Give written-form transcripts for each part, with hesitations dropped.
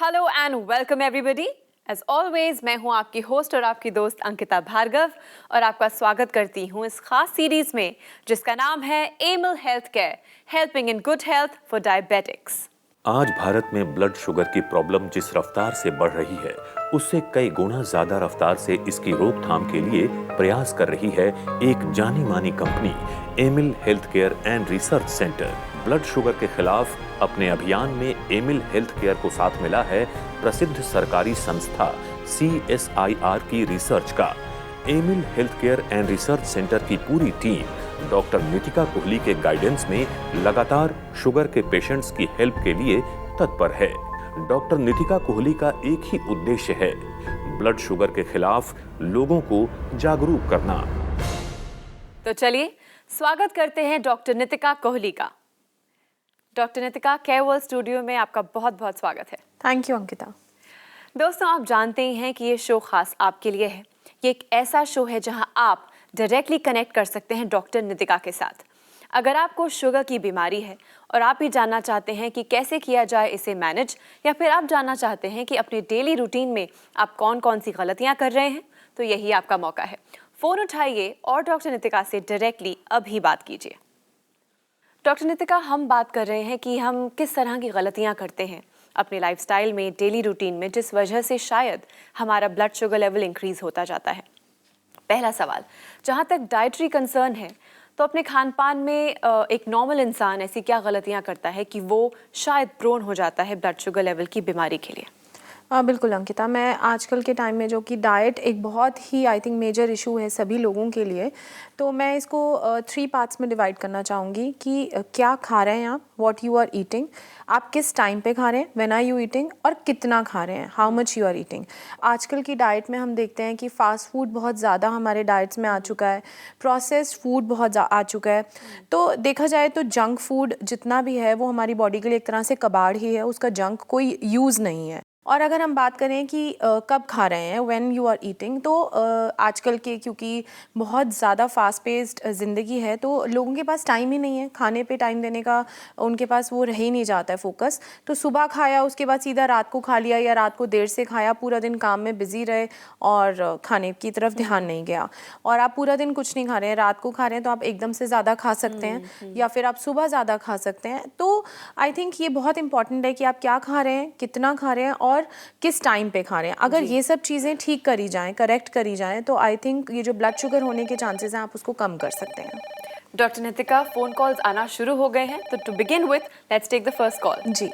Hello and welcome everybody. As always मैं हूं आपकी होस्ट और आपकी दोस्त अंकिता भार्गव और आपका स्वागत करती हूं इस खास सीरीज में जिसका नाम है Emil health care, helping in good health for diabetics. आज भारत में ब्लड शुगर की प्रॉब्लम जिस रफ्तार से बढ़ रही है उससे कई गुना ज्यादा रफ्तार से इसकी रोकथाम के लिए प्रयास कर रही है एक जानी मानी company Emil health care and research centre. Blood sugar के खिलाफ अपने अभियान में एमिल हेल्थ केयर को साथ मिला है प्रसिद्ध सरकारी संस्था CSIR की रिसर्च का। Emil health care and research centre की पूरी टीम डॉक्टर नितिका कोहली के गाइडेंस में लगातार शुगर के पेशेंट्स की हेल्प के लिए तत्पर है। डॉक्टर नितिका कोहली का एक ही उद्देश्य है, ब्लड शुगर के खिलाफ लोगों को जागरूक करना। तो चलिए स्वागत करते हैं डॉक्टर नितिका कोहली का। Doctor Nitika, care world studio में आपका बहुत बहुत स्वागत है। Thank you Ankita. दोस्तों, आप जानते ही हैं कि ये शो खास आपके लिए है। ये एक ऐसा शो है जहां आप डायरेक्टली कनेक्ट कर सकते हैं डॉक्टर नितिका के साथ। अगर आपको शुगर की बीमारी है और आप भी जानना चाहते हैं कि कैसे किया जाए इसे मैनेज, या फिर आप जानना चाहते हैं कि अपने डेली रूटीन में आप कौन कौन सी गलतियां कर रहे हैं, तो यही आपका मौका है। फ़ोन उठाइए और डॉक्टर नितिका से डायरेक्टली अभी बात कीजिए। डॉक्टर नितिका, हम बात कर रहे हैं कि हम किस तरह की गलतियां करते हैं अपने लाइफस्टाइल में, डेली रूटीन में, जिस वजह से शायद हमारा ब्लड शुगर लेवल इंक्रीज होता जाता है। पहला सवाल, जहाँ तक डाइटरी कंसर्न है, तो अपने खान पान में एक नॉर्मल इंसान ऐसी क्या गलतियाँ करता है कि वो शायद प्रोन हो जाता है ब्लड शुगर लेवल की बीमारी के लिए? बिल्कुल अंकिता, मैं आजकल के टाइम में जो कि डाइट एक बहुत ही आई थिंक मेजर इशू है सभी लोगों के लिए, तो मैं इसको 3 पार्ट्स में डिवाइड करना चाहूँगी कि क्या खा रहे हैं आप, व्हाट यू आर ईटिंग, आप किस टाइम पे खा रहे हैं, व्हेन आर यू ईटिंग, और कितना खा रहे हैं, how much you are eating. आजकल की डाइट में हम देखते हैं कि फास्ट फूड बहुत ज़्यादा हमारे डाइट्स में आ चुका है, प्रोसेस्ड फूड बहुत आ चुका है। तो देखा जाए तो जंक फूड जितना भी है वो हमारी बॉडी के लिए एक तरह से कबाड़ ही है, उसका जंक कोई यूज़ नहीं है। और अगर हम बात करें कि कब खा रहे हैं, व्हेन यू आर ईटिंग, तो आजकल के क्योंकि बहुत ज़्यादा फास्ट पेस्ड ज़िंदगी है तो लोगों के पास टाइम ही नहीं है खाने पे टाइम देने का, उनके पास वो रह ही नहीं जाता है फोकस। तो सुबह खाया, उसके बाद सीधा रात को खा लिया या रात को देर से खाया, पूरा दिन काम में बिजी रहे और खाने की तरफ ध्यान नहीं गया। और आप पूरा दिन कुछ नहीं खा रहे हैं, रात को खा रहे हैं, तो आप एकदम से ज़्यादा खा सकते हैं या फिर आप सुबह ज़्यादा खा सकते हैं। तो आई थिंक ये बहुत इंपॉर्टेंट है कि आप क्या खा रहे हैं, कितना खा रहे हैं और किस टाइम पे खा रहे हैं। अगर ये सब चीज़ें ठीक करी जाएं, करेक्ट करी जाएं, तो आई थिंक ये जो ब्लड शुगर होने के चांसेस हैं आप उसको कम कर सकते हैं। डॉक्टर नितिका, फ़ोन कॉल्स आना शुरू हो गए हैं, तो to begin with let's take the first call. जी,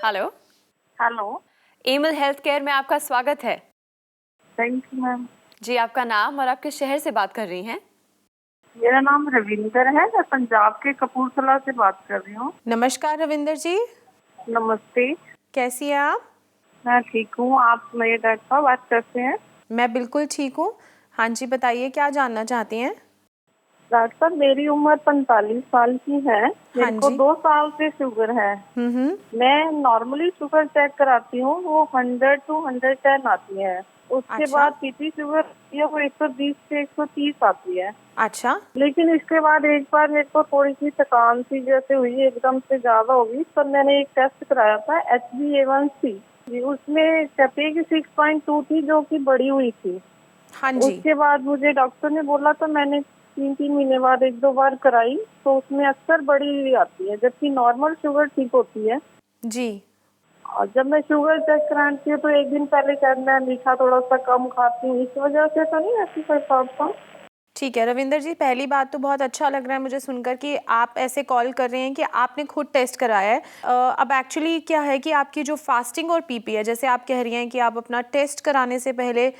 hello. Hello, Emil health care में आपका स्वागत है। Thank you ma'am. जी, आपका नाम और आप किस शहर से बात कर रही हैं? मेरा नाम रविंदर है, मैं पंजाब के कपूरथला से बात कर रही हूँ। नमस्कार रविंदर जी, नमस्ते। कैसी हैं आप? मैं ठीक हूँ, आप मेरे डॉक्टर साहब बात करते हैं? मैं बिल्कुल ठीक हूँ। हाँ जी, बताइए क्या जानना चाहती हैं? डॉक्टर साहब, मेरी उम्र 45 साल की है। मेरे को 2 साल से शुगर है। मैं नॉर्मली शुगर चेक कराती हूँ, वो 100 to 110 आती है। उसके बाद पीपी शुगर वो 120 से 130 आती है। अच्छा। लेकिन इसके बाद एक बार मेरे को थोड़ी सी थकान सी जैसे हुई, एकदम से ज्यादा हो गई, तो मैंने एक टेस्ट कराया था HbA1c, उसमें कहते हैं कि 6.2 थी, जो कि बढ़ी हुई थी। हाँ जी। उसके बाद मुझे डॉक्टर ने बोला, तो मैंने 3 महीने बाद 1-2 बार कराई, तो उसमें अक्सर बढ़ी हुई आती है, जबकि नॉर्मल शुगर ठीक होती है जी। और जब मैं शुगर चेक कराती हूँ तो एक दिन पहले कहते हैं मीठा थोड़ा सा कम खाती हूँ, इस वजह से तो नहीं ऐसी कोई प्रॉब्लम? ठीक है रविंदर जी, पहली बात तो बहुत अच्छा लग रहा है मुझे सुनकर कि आप ऐसे कॉल कर रहे हैं कि आपने खुद टेस्ट कराया है। अब एक्चुअली क्या है कि आपकी जो फास्टिंग और पीपी है, जैसे आप कह रही हैं कि आप अपना टेस्ट कराने से पहले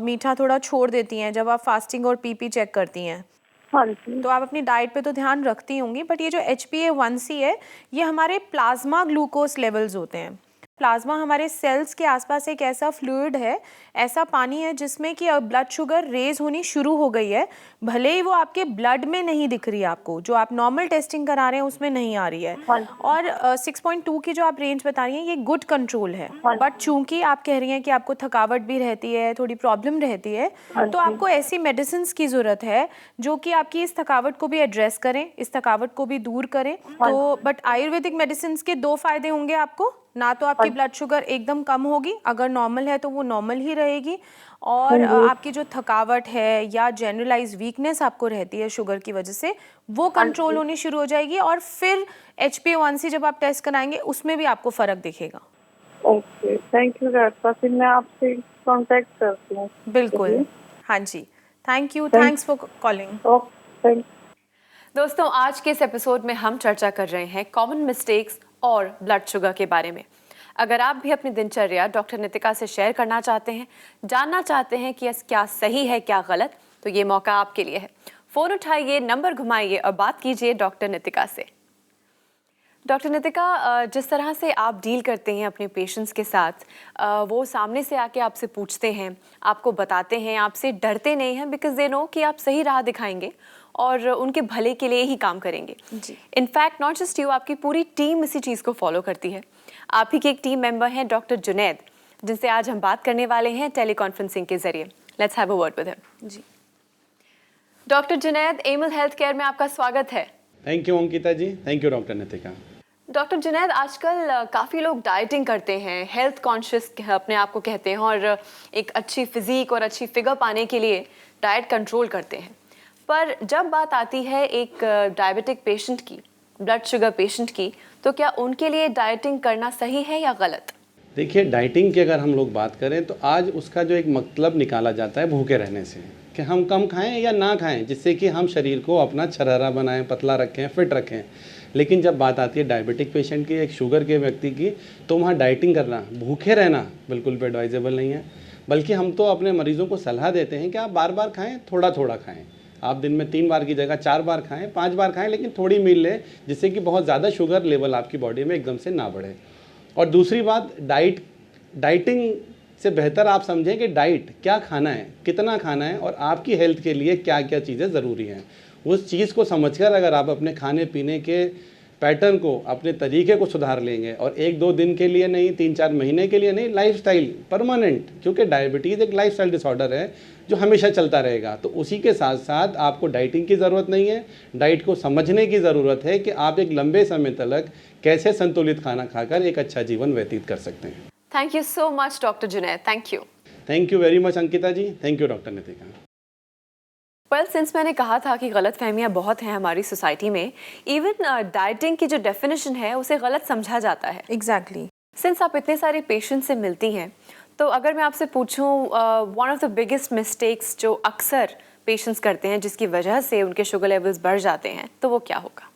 मीठा थोड़ा छोड़ देती हैं जब आप फास्टिंग और पीपी चेक करती हैं। हाँ जी। तो आप अपनी डाइट पे तो ध्यान रखती होंगी, बट ये जो HbA1c है ये हमारे प्लाज्मा ग्लूकोज लेवल्स होते हैं। प्लाज्मा हमारे सेल्स के आसपास एक ऐसा फ्लूइड है, ऐसा पानी है जिसमें कि अब ब्लड शुगर रेज होनी शुरू हो गई है, भले ही वो आपके ब्लड में नहीं दिख रही है, आपको जो आप नॉर्मल टेस्टिंग करा रहे हैं उसमें नहीं आ रही है। और 6.2 की जो आप रेंज बता रही हैं ये गुड कंट्रोल है, बट चूंकि आप कह रही हैं कि आपको थकावट भी रहती है, थोड़ी प्रॉब्लम रहती है, तो आपको ऐसी मेडिसिन की ज़रूरत है जो कि आपकी इस थकावट को भी एड्रेस करें, इस थकावट को भी दूर करें। तो बट आयुर्वेदिक मेडिसिन के 2 फायदे होंगे आपको। ना तो आपकी ब्लड शुगर एकदम कम होगी, अगर नॉर्मल है तो वो नॉर्मल ही रहेगी, और आपकी जो थकावट है या जनरलाइज वीकनेस आपको रहती है शुगर की वजह से, वो कंट्रोल होनी शुरू हो जाएगी, और फिर HbA1c जब आप टेस्ट कराएंगे उसमें भी आपको फ़र्क दिखेगा। ओके, थैंक यू डॉक्टर साहब, फिर मैं आपसे कांटेक्ट करती हूँ। बिल्कुल, हाँ जी, thank you, thanks for calling. Okay, thank दोस्तों, आज के इस एपिसोड में हम चर्चा कर रहे हैं कॉमन मिस्टेक्स और ब्लड शुगर के बारे में। अगर आप भी अपनी दिनचर्या डॉक्टर नितिका से शेयर करना चाहते हैं, जानना चाहते हैं कि क्या सही है क्या गलत, तो ये मौका आपके लिए है। फ़ोन उठाइए, नंबर घुमाइए और बात कीजिए डॉक्टर नितिका से। डॉक्टर नितिका, जिस तरह से आप डील करते हैं अपने पेशेंट्स के साथ, वो सामने से आके आपसे पूछते हैं, आपको बताते हैं, आपसे डरते नहीं हैं, बिकॉज दे नो कि आप सही राह दिखाएंगे और उनके भले के लिए ही काम करेंगे। इनफैक्ट नॉट जस्ट यू, आपकी पूरी टीम इसी चीज़ को फॉलो करती है। आप ही के एक टीम मेंबर हैं डॉक्टर जुनैद, जिनसे आज हम बात करने वाले हैं टेलीकॉन्फ्रेंसिंग के जरिए। Let's have a word with him. जी, doctor Junaid, Emil health care में आपका स्वागत है। Thank you Ankita ji, thank you doctor Nitika. Doctor Junaid, आजकल काफ़ी लोग डाइटिंग करते हैं, हेल्थ कॉन्शियस अपने आप को कहते हैं, और एक अच्छी फिजिक और अच्छी फिगर पाने के लिए डाइट कंट्रोल करते हैं। पर जब बात आती है एक डायबिटिक पेशेंट की, ब्लड शुगर पेशेंट की, तो क्या उनके लिए डाइटिंग करना सही है या गलत? देखिए, डाइटिंग की अगर हम लोग बात करें तो आज उसका जो एक मतलब निकाला जाता है भूखे रहने से, कि हम कम खाएं या ना खाएं, जिससे कि हम शरीर को अपना छरहरा बनाएं, पतला रखें, फिट रखें। लेकिन जब बात आती है डायबिटिक पेशेंट की, एक शुगर के व्यक्ति की, तो वहाँ डाइटिंग करना, भूखे रहना बिल्कुल भी एडवाइजेबल नहीं है। बल्कि हम तो अपने मरीजों को सलाह देते हैं कि आप बार बार खाएँ, थोड़ा थोड़ा खाएँ। आप दिन में 3 बार की जगह 4 बार खाएं, 5 बार खाएं, लेकिन थोड़ी मील लें, जिससे कि बहुत ज़्यादा शुगर लेवल आपकी बॉडी में एकदम से ना बढ़े। और दूसरी बात, डाइटिंग से बेहतर आप समझें कि डाइट क्या खाना है, कितना खाना है, और आपकी हेल्थ के लिए क्या क्या चीज़ें ज़रूरी हैं। उस चीज़ को समझकर अगर आप अपने खाने पीने के पैटर्न को, अपने तरीके को सुधार लेंगे, और 1-2 दिन के लिए नहीं, 3-4 महीने के लिए नहीं, लाइफस्टाइल परमानेंट, क्योंकि डायबिटीज़ एक लाइफस्टाइल डिसऑर्डर है जो हमेशा चलता रहेगा। तो उसी के साथ साथ आपको डाइटिंग की ज़रूरत नहीं है, डाइट को समझने की ज़रूरत है कि आप एक लंबे समय तक कैसे संतुलित खाना खाकर एक अच्छा जीवन व्यतीत कर सकते हैं। Thank you so much doctor Junaid, thank you. Thank you very much Ankita ji, thank you doctor Nitika. Well, since मैंने कहा था कि गलत फहमियाँ बहुत हैं हमारी सोसाइटी में, इवन डाइटिंग की जो डेफिनेशन है उसे गलत समझा जाता है। एग्जैक्टली। सिंस आप इतने सारे पेशेंट से मिलती हैं, तो अगर मैं आपसे पूछूं one of the biggest mistakes जो अक्सर पेशेंट्स करते हैं जिसकी वजह से उनके शुगर लेवल्स बढ़ जाते हैं, तो वो क्या होगा?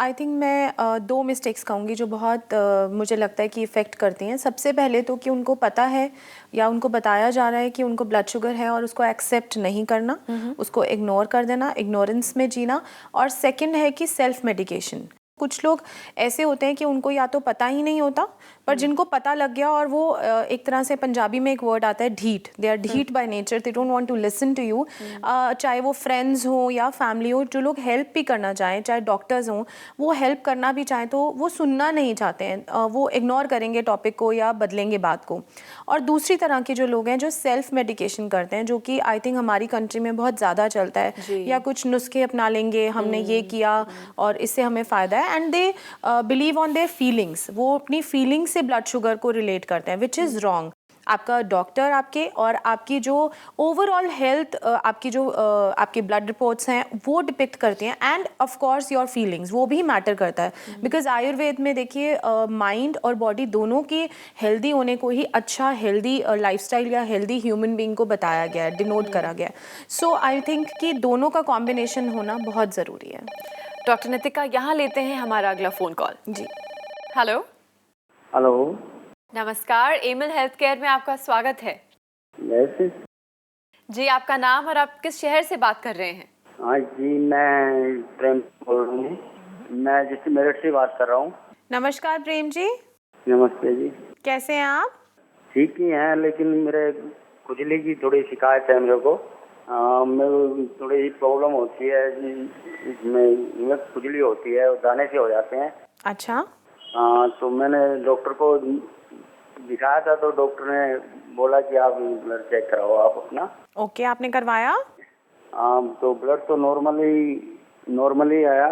आई थिंक मैं 2 मिस्टेक्स कहूँगी जो बहुत मुझे लगता है कि इफ़ेक्ट करती हैं। सबसे पहले तो कि उनको पता है या उनको बताया जा रहा है कि उनको ब्लड शुगर है और उसको एक्सेप्ट नहीं करना, उसको इग्नोर कर देना, इग्नोरेंस में जीना। और सेकंड है कि सेल्फ मेडिकेशन। कुछ लोग ऐसे होते हैं कि उनको या तो पता ही नहीं होता, पर जिनको पता लग गया और वो एक तरह से पंजाबी में एक वर्ड आता है ढीठ, दे आर ढीठ by nature, they don't want to listen to you. चाहे वो फ्रेंड्स हो या फैमिली हो, जो लोग हेल्प भी करना चाहें, चाहे डॉक्टर्स हों, वो हेल्प करना भी चाहें तो वो सुनना नहीं चाहते हैं, वो इग्नोर करेंगे टॉपिक को या बदलेंगे बात को। और दूसरी तरह के जो लोग हैं जो सेल्फ मेडिकेशन करते हैं, जो कि आई थिंक हमारी कंट्री में बहुत ज़्यादा चलता है, या कुछ नुस्खे अपना लेंगे, हमने ये किया और इससे हमें फ़ायदा है, and they believe on their feelings, वो अपनी फीलिंग्स से ब्लड शुगर को रिलेट करते हैं, विच इज़ रॉन्ग। आपका डॉक्टर आपके और आपकी जो ओवरऑल हेल्थ, आपकी जो आपकी ब्लड रिपोर्ट्स हैं वो डिपिक्ट करती हैं, end of course your feelings, वो भी मैटर करता है। बिकॉज आयुर्वेद में देखिए माइंड और बॉडी दोनों के हेल्दी होने को ही अच्छा हेल्दी लाइफस्टाइल या हेल्दी ह्यूमन बीइंग को बताया गया है, डिनोट करा गया है। सो आई थिंक कि दोनों का कॉम्बिनेशन होना बहुत ज़रूरी है। डॉक्टर नितिका, यहाँ लेते हैं हमारा अगला फ़ोन कॉल। जी, हेलो। हेलो, नमस्कार, एमल हेल्थ केयर में आपका स्वागत है। यस जी, आपका नाम और आप किस शहर से बात कर रहे हैं? हाँ जी, मैं प्रेम बोल रहा हूँ। मैं जैसे मेरठ से बात कर रहा हूँ। नमस्कार प्रेम जी, नमस्ते जी। कैसे हैं आप? ठीक ही हैं, लेकिन मेरे खुजली की थोड़ी शिकायत है मेरे को। मेरे थोड़ी प्रॉब्लम होती है जी, इसमें खुजली होती है, दाने से हो जाते हैं। अच्छा। तो मैंने डॉक्टर को दिखाया था, तो डॉक्टर ने बोला कि आप ब्लड चेक कराओ आप अपना। ओके, आपने करवाया? तो ब्लड तो नॉर्मली आया,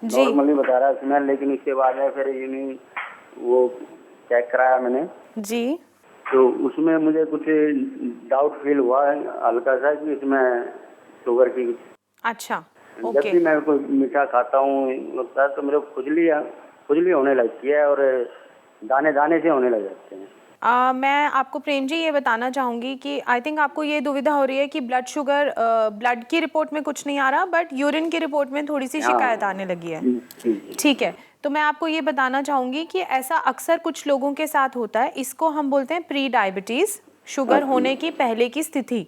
नॉर्मली बता रहा है उसमें, लेकिन उसके बाद में फिर यूनी वो चेक कराया मैंने, जी। तो उसमें मुझे कुछ डाउट फील हुआ है हल्का सा कि इसमें शुगर की। अच्छा, जब ओके। भी मैं कोई मीठा खाता हूँ लगता है तो मेरे को खुजली होने लगती है और दाने दाने से होने लग जाते हैं। मैं आपको प्रेम जी ये बताना चाहूँगी कि आई थिंक आपको ये दुविधा हो रही है कि ब्लड शुगर, ब्लड की रिपोर्ट में कुछ नहीं आ रहा, बट यूरिन की रिपोर्ट में थोड़ी सी शिकायत आने लगी है। ठीक है, तो मैं आपको ये बताना चाहूँगी कि ऐसा अक्सर कुछ लोगों के साथ होता है। इसको हम बोलते हैं प्री डायबिटीज़, शुगर होने की पहले की स्थिति।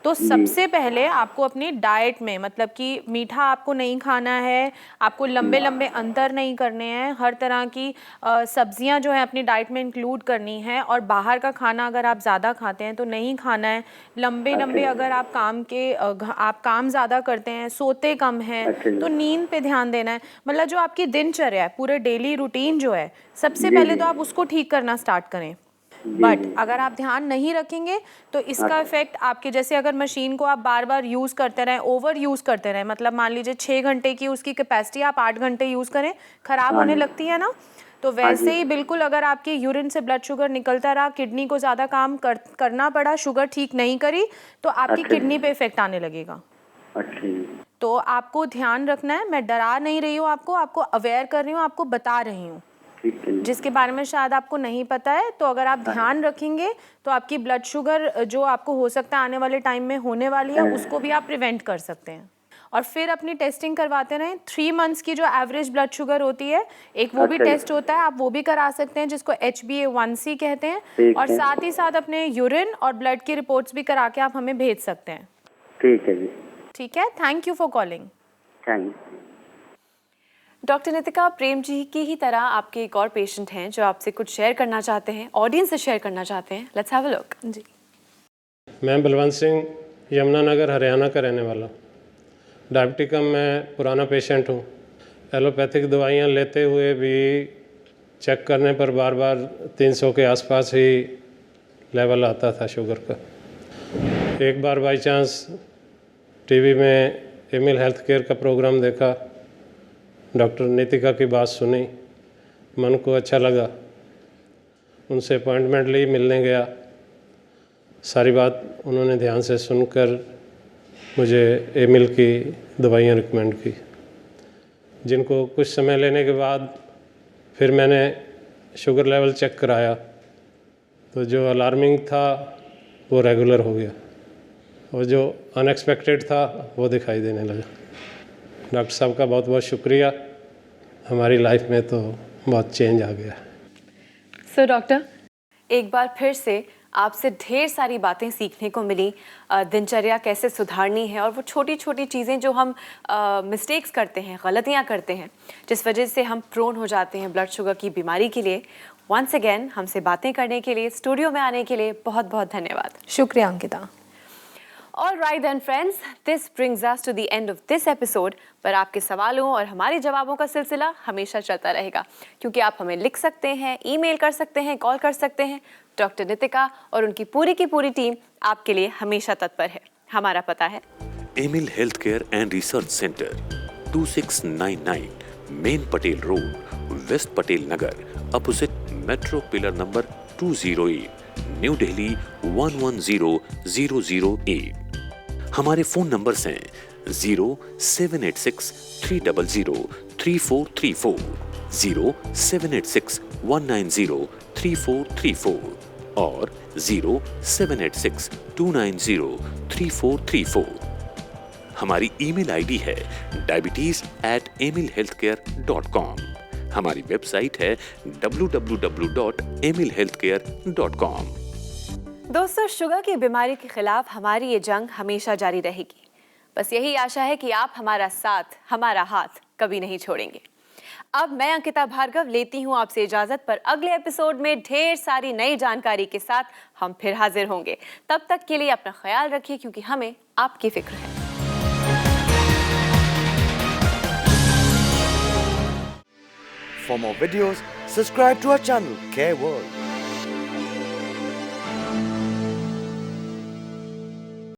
तो सबसे पहले आपको अपनी डाइट में, मतलब कि मीठा आपको नहीं खाना है, आपको लंबे लंबे अंतर नहीं करने हैं, हर तरह की सब्जियां जो है अपनी डाइट में इंक्लूड करनी है, और बाहर का खाना अगर आप ज़्यादा खाते हैं तो नहीं खाना है। लंबे लंबे अगर आप आप काम ज़्यादा करते हैं, सोते कम हैं, तो नींद पे ध्यान देना है। मतलब जो आपकी दिनचर्या है, पूरे डेली रूटीन जो है, सबसे पहले तो आप उसको ठीक करना स्टार्ट करें। बट अगर आप ध्यान नहीं रखेंगे तो इसका इफेक्ट आपके, जैसे अगर मशीन को आप बार बार यूज़ करते रहें, ओवर यूज़ करते रहें, मतलब मान लीजिए 6 घंटे की उसकी कैपेसिटी आप 8 घंटे यूज़ करें, ख़राब होने लगती है ना। तो वैसे ही बिल्कुल अगर आपके यूरिन से ब्लड शुगर निकलता रहा, किडनी को ज़्यादा काम करना पड़ा, शुगर ठीक नहीं करी, तो आपकी किडनी पे इफेक्ट आने लगेगा। तो आपको ध्यान रखना है। मैं डरा नहीं रही हूँ, आपको अवेयर कर रही हूँ, आपको बता रही हूँ जिसके बारे में शायद आपको नहीं पता है। तो अगर आप ध्यान रखेंगे तो आपकी ब्लड शुगर जो आपको हो सकता है आने वाले टाइम में होने वाली है, उसको भी आप प्रिवेंट कर सकते हैं। और फिर अपनी टेस्टिंग करवाते रहें। 3 मंथ्स की जो एवरेज ब्लड शुगर होती है, एक वो भी टेस्ट होता है, आप वो भी करा सकते हैं, जिसको HbA1c कहते हैं। और साथ ही साथ अपने यूरिन और ब्लड की रिपोर्ट्स भी करा के आप हमें भेज सकते हैं। ठीक है जी। ठीक है, thank you for calling. Thank you. Doctor Nitika, Prem ji की ही तरह आपके एक और पेशेंट हैं जो आपसे कुछ शेयर करना चाहते हैं, ऑडियंस से शेयर करना चाहते हैं। Let's have a look. जी। मैं बलवंत सिंह, यमुनानगर हरियाणा का रहने वाला हूँ। डायबिटिक मैं पुराना पेशेंट हूँ। एलोपैथिक दवाइयाँ लेते हुए भी चेक करने पर बार बार 300 के आसपास ही लेवल आता था शुगर का। एक बार बाई चांस टीवी में एमिल हेल्थ केयर का प्रोग्राम देखा, डॉक्टर नितिका की बात सुनी, मन को अच्छा लगा, उनसे अपॉइंटमेंट ली, मिलने गया। सारी बात उन्होंने ध्यान से सुनकर मुझे एमिल की दवाइयाँ रिकमेंड की, जिनको कुछ समय लेने के बाद फिर मैंने शुगर लेवल चेक कराया, तो जो अलार्मिंग था वो रेगुलर हो गया, और जो अनएक्सपेक्टेड था वो दिखाई देने लगा। डॉक्टर साहब का बहुत बहुत शुक्रिया, हमारी लाइफ में तो बहुत चेंज आ गया। सो डॉक्टर, एक बार फिर से आपसे ढेर सारी बातें सीखने को मिली, दिनचर्या कैसे सुधारनी है, और वो छोटी छोटी चीज़ें जो हम मिस्टेक्स करते हैं, गलतियां करते हैं, जिस वजह से हम प्रोन हो जाते हैं ब्लड शुगर की बीमारी के लिए। वंस अगेन हमसे बातें करने के लिए, स्टूडियो में आने के लिए बहुत बहुत धन्यवाद। शुक्रिया Ankita. All right then friends, this brings us to the end of this episode। पर आपके सवालों और हमारे जवाबों का सिलसिला हमेशा चलता रहेगा, क्योंकि आप हमें लिख सकते हैं, ईमेल कर सकते हैं, कॉल कर सकते हैं। डॉक्टर नितिका और उनकी पूरी की पूरी टीम आपके लिए हमेशा तत्पर है। हमारा पता है Emil health care and research centre, 2699 main Patel road, west Patel Nagar, opposite metro pillar number 208, new Delhi 110008। हमारे फोन नंबर्स हैं 0786-300-3434, 0786-190-3434 और 0786-290-3434। हमारी ईमेल आईडी है diabetes@emilhealthcare.com। हमारी वेबसाइट है www.emilhealthcare.com। दोस्तों, शुगर की बीमारी के खिलाफ हमारी ये जंग हमेशा जारी रहेगी। बस यही आशा है कि आप हमारा साथ, हमारा हाथ कभी नहीं छोड़ेंगे। अब मैं अंकिता भार्गव लेती हूँ आपसे इजाजत, पर अगले एपिसोड में ढेर सारी नई जानकारी के साथ हम फिर हाजिर होंगे। तब तक के लिए अपना ख्याल रखिए, क्योंकि हमें आपकी फिक्र है। For more videos, subscribe to our channel, Care World.